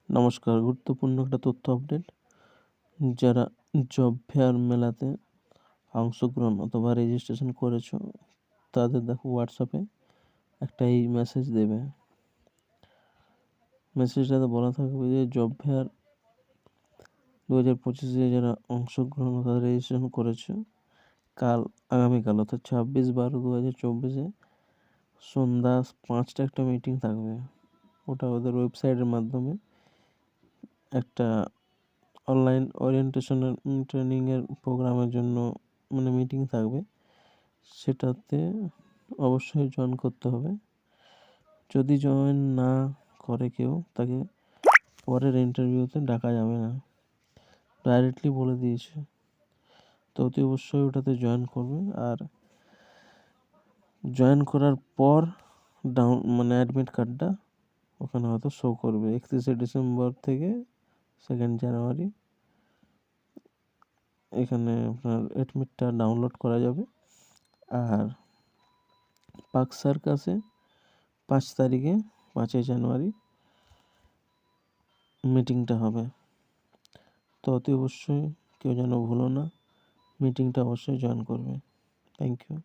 নমস্কার, গুরুত্বপূর্ণ একটা তথ্য আপডেট। যারা জব ফেয়ার মেলাতে অংশগ্রহণ অথবা রেজিস্ট্রেশন করেছো, তাদের দেখো হোয়াটসঅ্যাপে একটা এই মেসেজ দেবে। মেসেজটাতে বলা থাকবে যে জব ফেয়ার 2025-এ যারা অংশগ্রহণ অথবা রেজিস্ট্রেশন করেছো, আগামীকাল অর্থাৎ 26/12/2024-এ সন্ধ্যা 5টায় একটা মিটিং থাকবে। ওটা ওদের ওয়েবসাইটের মাধ্যমে একটা অনলাইন ওরিয়েন্টেশনের ট্রেনিংয়ের প্রোগ্রামের জন্য মিটিং থাকবে। সেটাতে অবশ্যই জয়েন করতে হবে। যদি জয়েন না করে কেউ, তাকে পরের ইন্টারভিউতে ডাকা যাবে না, ডাইরেক্টলি বলে দিয়েছে। তো অতি অবশ্যই ওটাতে জয়েন করবে। আর জয়েন করার পর অ্যাডমিট কার্ডটা ওখানে হয়তো শো করবে 31শে ডিসেম্বর থেকে 2nd জানুয়ারি। এখানে আপনার অ্যাডমিটটা ডাউনলোড করা যাবে। আর পার্ক সার্কাসে 5ই জানুয়ারি মিটিংটা হবে। তো অতি অবশ্যই কেউ যেন ভুলো না, মিটিংটা অবশ্যই জয়েন করবে। Thank you.